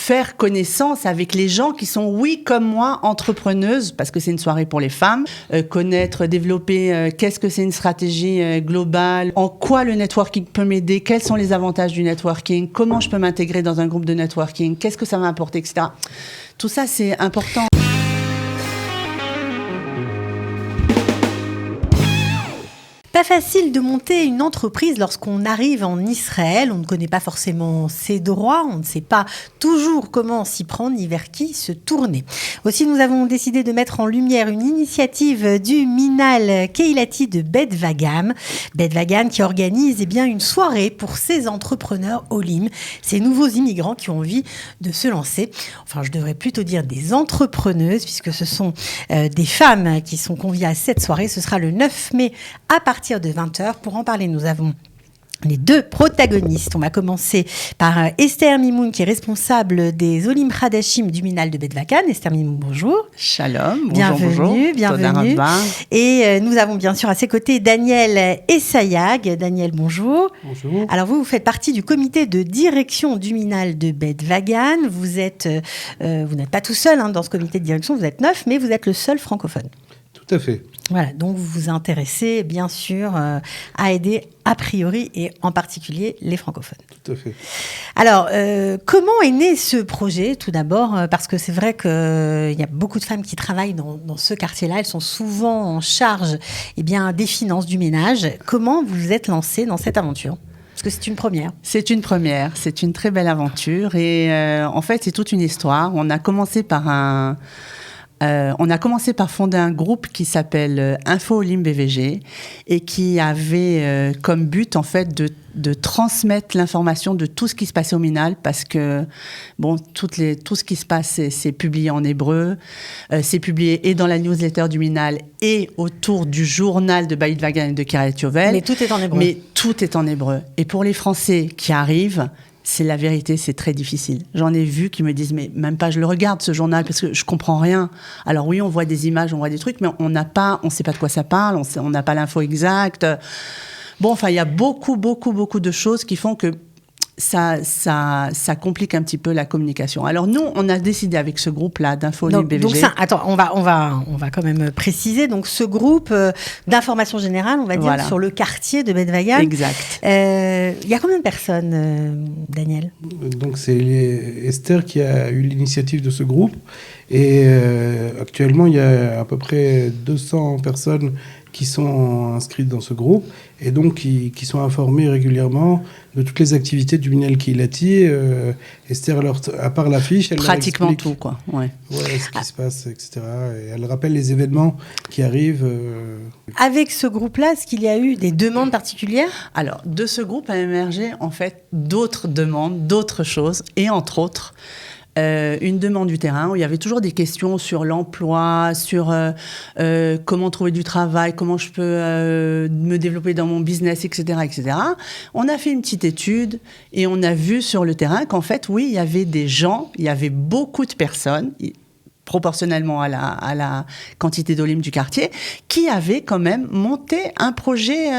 faire connaissance avec les gens qui sont, oui, comme moi, entrepreneuses, parce que c'est une soirée pour les femmes, connaître, développer qu'est-ce que c'est une stratégie globale, en quoi le networking peut m'aider, quels sont les avantages du networking, comment je peux m'intégrer dans un groupe de networking, qu'est-ce que ça va apporter, etc. Tout ça, c'est important. Pas facile de monter une entreprise lorsqu'on arrive en Israël. On ne connaît pas forcément ses droits, on ne sait pas toujours comment s'y prendre ni vers qui se tourner. Aussi, nous avons décidé de mettre en lumière une initiative du Minhal Kehilati de Bet Vagam. Bet Vagam qui organise une soirée pour ces entrepreneurs Olim, ces nouveaux immigrants qui ont envie de se lancer. Enfin, je devrais plutôt dire des entrepreneuses, puisque ce sont des femmes qui sont conviées à cette soirée. Ce sera le 9 mai à partir de 20h. Pour en parler, nous avons les deux protagonistes. On va commencer par Esther Mimoun, qui est responsable des Olim Hadashim du Minhal de Bet Vagam. Esther Mimoun, bonjour. Shalom, bienvenue. Et nous avons bien sûr à ses côtés Daniel Essayag. Daniel, bonjour. Bonjour. Alors vous faites partie du comité de direction du Minhal de Bet Vagam. Vous n'êtes pas tout seul dans ce comité de direction, vous êtes 9, mais vous êtes le seul francophone. Tout à fait. Voilà, donc vous vous intéressez bien sûr à aider a priori et en particulier les francophones. Tout à fait. Alors, comment est né ce projet tout d'abord? Parce que c'est vrai qu'il y a beaucoup de femmes qui travaillent dans ce quartier-là. Elles sont souvent en charge des finances du ménage. Comment vous vous êtes lancée dans cette aventure? Parce que c'est une première. C'est une première, c'est une très belle aventure. Et en fait, c'est toute une histoire. On a commencé par fonder un groupe qui s'appelle Info Olim BVG et qui avait comme but en fait de transmettre l'information de tout ce qui se passait au Minhal, parce que tout ce qui se passe c'est publié en hébreu, c'est publié et dans la newsletter du Minhal et autour du journal de Bet Vagam et de Kiryat Yovel. Mais tout est en hébreu. Mais tout est en hébreu. Et pour les Français qui arrivent, c'est la vérité, c'est très difficile. J'en ai vu qui me disent, mais même pas, je le regarde ce journal parce que je comprends rien. Alors oui, on voit des images, on voit des trucs, mais on sait pas de quoi ça parle, on n'a pas l'info exacte. Il y a beaucoup de choses qui font que ça complique un petit peu la communication. Alors nous, on a décidé avec ce groupe-là d'Info Olim BVG. Donc ça, attends, on va quand même préciser. Donc ce groupe d'information générale, on va dire, sur le quartier de Bet Vagam. Exact. Il y a combien de personnes, Daniel? Donc c'est Esther qui a eu l'initiative de ce groupe. Et actuellement, il y a à peu près 200 personnes qui sont inscrites dans ce groupe et donc qui sont informées régulièrement de toutes les activités du Minhal Kehilati. Esther, à part l'affiche, elle pratiquement leur explique, tout, quoi. Ouais. Ce qui se passe, etc. Et elle rappelle les événements qui arrivent. Avec ce groupe-là, est-ce qu'il y a eu des demandes particulières? Alors, de ce groupe a émergé en fait d'autres demandes, d'autres choses, et entre autres, une demande du terrain où il y avait toujours des questions sur l'emploi, sur comment trouver du travail, comment je peux me développer dans mon business, etc., etc. On a fait une petite étude et on a vu sur le terrain qu'en fait, oui, il y avait des gens, il y avait beaucoup de personnes, proportionnellement à la quantité d'Olim du quartier, qui avaient quand même monté un projet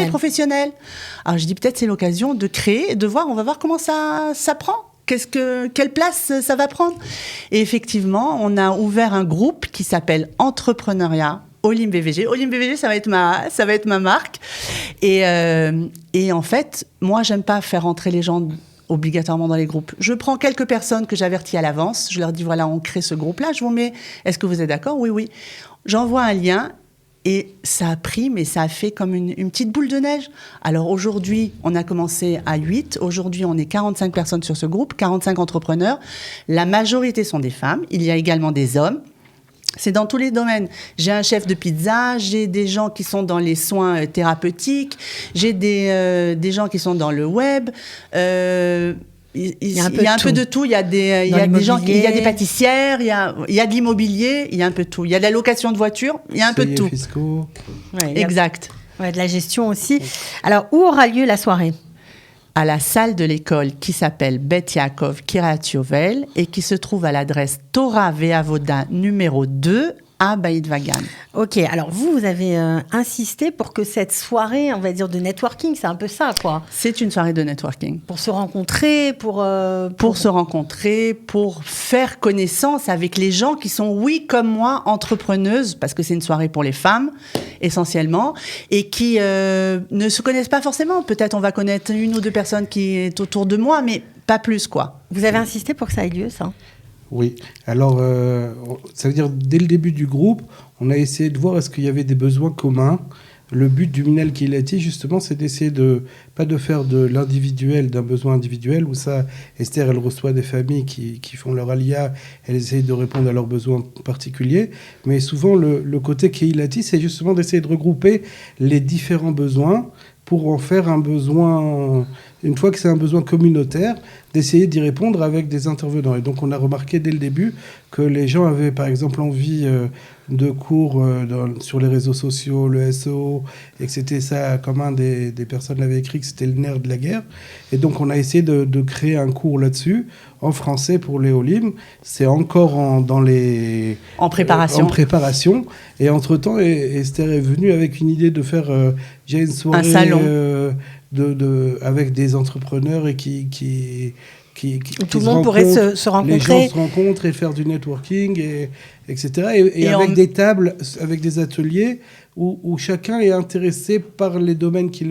professionnel. Alors je dis peut-être c'est l'occasion de créer, de voir, on va voir comment ça prend. Quelle place ça va prendre? Et effectivement, on a ouvert un groupe qui s'appelle Entrepreneuriat Olim BVG. Olim BVG, ça va être ma marque. Et en fait, moi, j'aime pas faire entrer les gens obligatoirement dans les groupes. Je prends quelques personnes que j'avertis à l'avance. Je leur dis, voilà, on crée ce groupe-là. Je vous mets, est-ce que vous êtes d'accord? Oui, oui. J'envoie un lien. Et ça a pris, mais ça a fait comme une petite boule de neige. Alors aujourd'hui, on a commencé à 8. Aujourd'hui, on est 45 personnes sur ce groupe, 45 entrepreneurs. La majorité sont des femmes. Il y a également des hommes. C'est dans tous les domaines. J'ai un chef de pizza, j'ai des gens qui sont dans les soins thérapeutiques, j'ai des gens qui sont dans le web. Il y a un peu de tout. Il y a des gens, il y a des pâtissières, il y a de l'immobilier, il y a un peu de tout. Il y a de la location de voitures, il y a un peu de tout. Fiscaux. Ouais, exact. De la gestion aussi. Alors, où aura lieu la soirée? À la salle de l'école qui s'appelle Bet Yaakov Kiryat Yovel et qui se trouve à l'adresse Torah Ve'avoda numéro 2 à Beit Vagan. Ok, alors vous avez insisté pour que cette soirée, on va dire, de networking, c'est un peu ça, quoi. C'est une soirée de networking. Pour se rencontrer, pour se rencontrer, pour faire connaissance avec les gens qui sont, oui, comme moi, entrepreneuses, parce que c'est une soirée pour les femmes, essentiellement, et qui ne se connaissent pas forcément. Peut-être on va connaître une ou deux personnes qui est autour de moi, mais pas plus, quoi. Vous avez insisté pour que ça ait lieu, ça ? Oui, alors ça veut dire dès le début du groupe, on a essayé de voir est-ce qu'il y avait des besoins communs. Le but du Minel Kehilati, justement, c'est d'essayer pas de faire de l'individuel, d'un besoin individuel, où ça, Esther, elle reçoit des familles qui font leur alia, elle essaie de répondre à leurs besoins particuliers, mais souvent le côté Kehilati, c'est justement d'essayer de regrouper les différents besoins pour en faire un besoin, une fois que c'est un besoin communautaire, d'essayer d'y répondre avec des intervenants. Et donc on a remarqué dès le début que les gens avaient par exemple envie de cours sur les réseaux sociaux, le SEO, et que c'était ça, comme un des personnes l'avait écrit, que c'était le nerf de la guerre. Et donc on a essayé de créer un cours là-dessus, en français pour les Olim. C'est encore en préparation. Et entre-temps, Esther est venue avec une idée de faire une soirée, un salon. Avec des entrepreneurs et qui tout le monde pourrait se rencontrer. Les gens se rencontrent et faire du networking, etc. Et avec des tables, avec des ateliers où chacun est intéressé par les domaines qui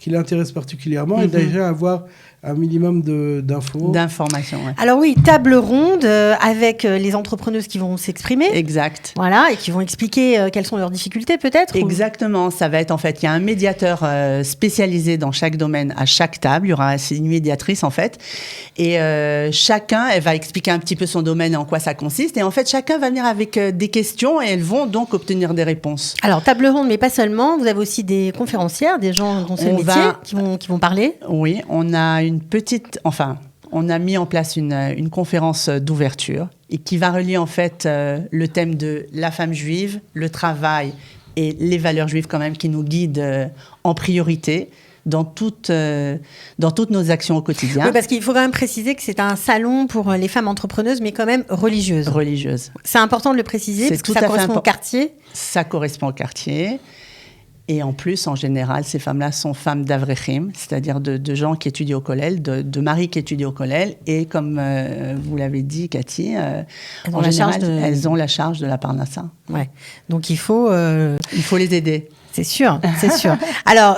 l'intéressent particulièrement, et déjà avoir un minimum d'informations. Ouais. Alors oui, table ronde avec les entrepreneuses qui vont s'exprimer. Exact. Voilà, et qui vont expliquer quelles sont leurs difficultés peut-être. Exactement, ça va être en fait, il y a un médiateur spécialisé dans chaque domaine à chaque table, il y aura une médiatrice en fait, et chacun, elle va expliquer un petit peu son domaine et en quoi ça consiste, et en fait chacun va venir avec des questions et elles vont donc obtenir des réponses. Alors table ronde, mais pas seulement, vous avez aussi des conférencières, des gens dont c'est le métier qui vont parler. Oui, on a on a mis en place une conférence d'ouverture et qui va relier en fait le thème de la femme juive, le travail et les valeurs juives quand même qui nous guident en priorité dans toutes nos actions au quotidien. Oui, parce qu'il faut quand même préciser que c'est un salon pour les femmes entrepreneuses, mais quand même religieuses. Religieuses. C'est important de le préciser parce que ça correspond au quartier. Ça correspond au quartier. Et en plus, en général, ces femmes-là sont femmes d'avrechim, c'est-à-dire de gens qui étudient au kollel, de maris qui étudient au kollel. Et comme vous l'avez dit, Cathy, en général, elles ont la charge de la parnassa. Ouais. Donc il faut les aider. C'est sûr, c'est sûr. Alors,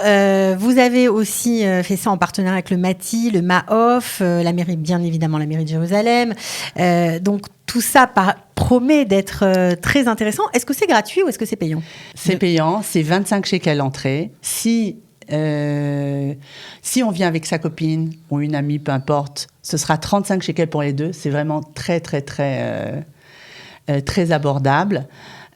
vous avez aussi fait ça en partenariat avec le MATI, le MAOF, la mairie, bien évidemment, la mairie de Jérusalem. Donc, tout ça promet d'être très intéressant. Est-ce que c'est gratuit ou est-ce que c'est payant ? C'est payant, c'est 25 shekels l'entrée. Si on vient avec sa copine ou une amie, peu importe, ce sera 35 shekels pour les deux. C'est vraiment très, très, très, très abordable.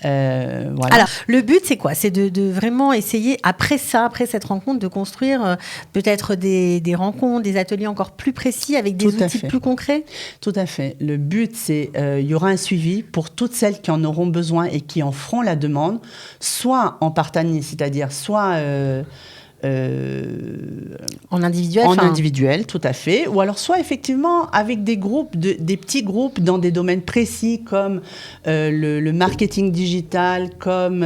Voilà. Alors, le but, c'est quoi ? C'est de vraiment essayer, après cette rencontre, de construire peut-être des rencontres, des ateliers encore plus précis avec des outils plus concrets ? Tout à fait. Le but, c'est il y aura un suivi pour toutes celles qui en auront besoin et qui en feront la demande, soit en partenariat, c'est-à-dire soit... en individuel, individuel, tout à fait, ou alors soit effectivement avec des groupes, des petits groupes dans des domaines précis comme le marketing digital, comme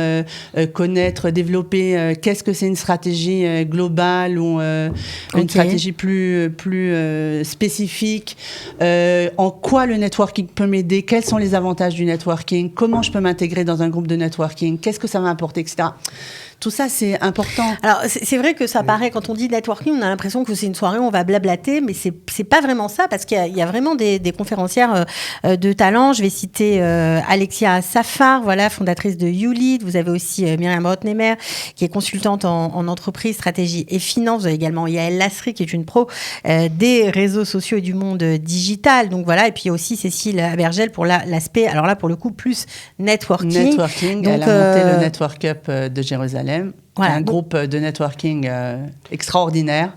connaître, développer qu'est-ce que c'est une stratégie globale ou une stratégie plus spécifique, en quoi le networking peut m'aider, quels sont les avantages du networking, comment je peux m'intégrer dans un groupe de networking, qu'est-ce que ça va apporter, etc. Tout ça, c'est important. Alors, c'est vrai que ça paraît, quand on dit networking, on a l'impression que c'est une soirée où on va blablater, mais c'est pas vraiment ça, parce qu'il y a vraiment des conférencières de talent. Je vais citer Alexia Safar, voilà, fondatrice de YouLead. Vous avez aussi Myriam Rotnemer, qui est consultante en entreprise, stratégie et finance. Vous avez également Yael Lasri, qui est une pro des réseaux sociaux et du monde digital. Donc voilà, et puis aussi Cécile Abergel pour l'aspect, alors là, pour le coup, plus networking. Donc, elle a monté le Network Up de Jérusalem. Voilà, un groupe de networking extraordinaire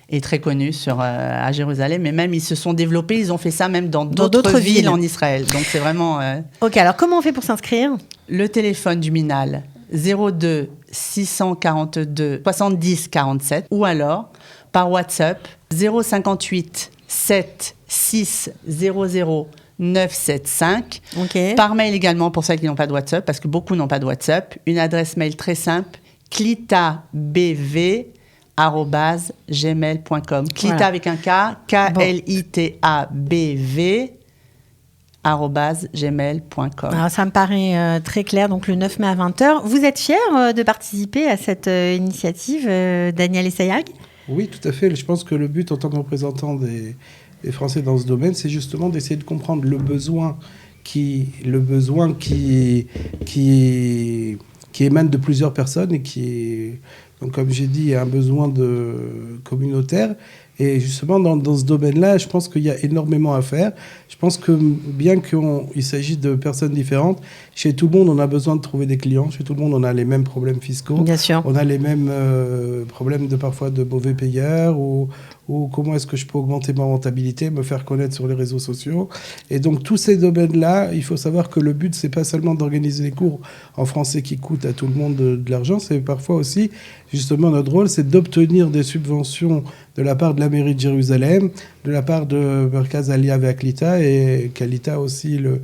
et très connu à Jérusalem. Mais même, ils se sont développés, ils ont fait ça même dans d'autres villes en Israël. Donc, c'est vraiment... Ok, alors comment on fait pour s'inscrire ? Le téléphone du Minal, 02 642 70 47, ou alors par WhatsApp, 058 7 6 00 975. Ok. Par mail également pour ceux qui n'ont pas de WhatsApp, parce que beaucoup n'ont pas de WhatsApp. Une adresse mail très simple, clitabv@gmail.com. Clita Voilà. avec un K, KLITABV @gmail.com. Alors, ça me paraît très clair. Donc, le 9 mai à 20h. Vous êtes fiers de participer à cette initiative, Daniel Essayag? Oui, tout à fait. Je pense que le but, en tant que représentant des Français dans ce domaine, c'est justement d'essayer de comprendre le besoin qui émane de plusieurs personnes et donc, comme j'ai dit, un besoin communautaire. Et justement, dans ce domaine-là, je pense qu'il y a énormément à faire. Je pense que bien qu'il s'agisse de personnes différentes, chez tout le monde, on a besoin de trouver des clients. Chez tout le monde, on a les mêmes problèmes fiscaux. Bien sûr. On a les mêmes problèmes parfois de mauvais payeurs ou comment est-ce que je peux augmenter ma rentabilité, me faire connaître sur les réseaux sociaux. Et donc, tous ces domaines-là, il faut savoir que le but, c'est pas seulement d'organiser des cours en français qui coûtent à tout le monde de l'argent, c'est parfois aussi, justement, notre rôle, c'est d'obtenir des subventions de la part de la mairie de Jérusalem, de la part de Merkaz Aliyah Ve'Aklita, et Kalita aussi le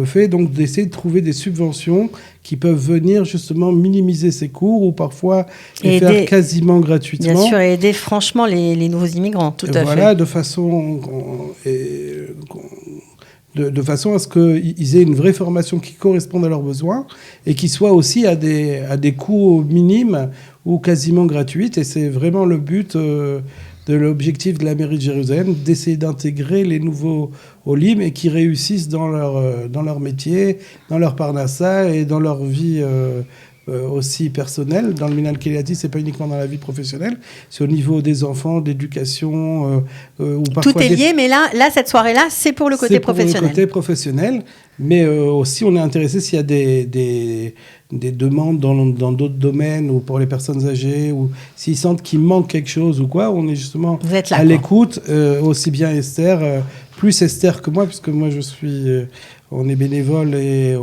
fait, donc d'essayer de trouver des subventions qui peuvent venir justement minimiser ces cours ou parfois les faire quasiment gratuitement. Bien sûr, et aider franchement les nouveaux immigrants. Tout à fait. Voilà, de façon à ce qu'ils aient une vraie formation qui corresponde à leurs besoins et qui soit aussi à des coûts minimes ou quasiment gratuites. Et c'est vraiment le but de l'objectif de la mairie de Jérusalem, d'essayer d'intégrer les nouveaux Olim et qui réussissent dans leur métier, dans leur parnassa et dans leur vie aussi personnelle. Dans le Minhal Kehilati, c'est pas uniquement dans la vie professionnelle, c'est au niveau des enfants, d'éducation. Ou parfois tout est lié, mais là, cette soirée-là, c'est pour le côté professionnel. C'est pour le côté professionnel, mais aussi on est intéressé s'il y a des demandes dans d'autres domaines ou pour les personnes âgées ou s'ils sentent qu'il manque quelque chose ou quoi, on est justement à l'écoute, aussi bien Esther, plus Esther que moi, puisque moi on est bénévole et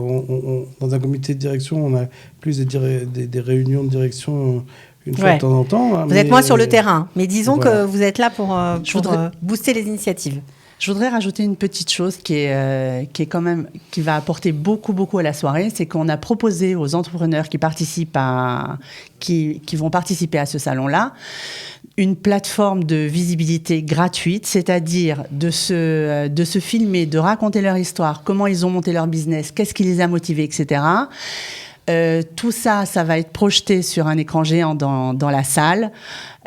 dans un comité de direction, on a plus des réunions de direction une fois de temps en temps. Vous êtes moins sur le terrain, mais disons que vous êtes là pour booster les initiatives. Je voudrais rajouter une petite chose qui va apporter beaucoup à la soirée, c'est qu'on a proposé aux entrepreneurs qui vont participer à ce salon-là une plateforme de visibilité gratuite, c'est-à-dire de se filmer, de raconter leur histoire, comment ils ont monté leur business, qu'est-ce qui les a motivés, etc. Tout ça va être projeté sur un écran géant dans la salle.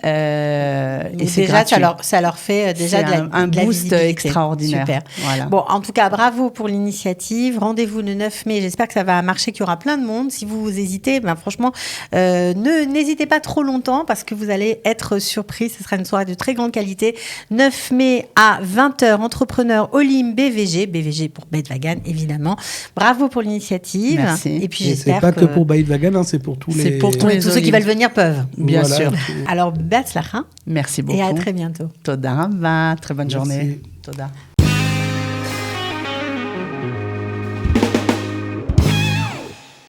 Et c'est déjà, ça leur fait déjà un boost extraordinaire. Super. Voilà. Bon, en tout cas, bravo pour l'initiative. Rendez-vous le 9 mai. J'espère que ça va marcher, qu'il y aura plein de monde. Si vous hésitez, franchement, n'hésitez pas trop longtemps parce que vous allez être surpris. Ce sera une soirée de très grande qualité. 9 mai à 20h, entrepreneur Olim BVG pour Beit Wagan, évidemment. Bravo pour l'initiative. Merci. Et puis j'espère c'est pas que pour Beit Wagan, c'est pour tous tous ceux qui veulent venir peuvent. Bien sûr. Alors, Beatzlacha. Merci beaucoup. Et à très bientôt. Toda Rabba. Très bonne Merci. journée. Toda.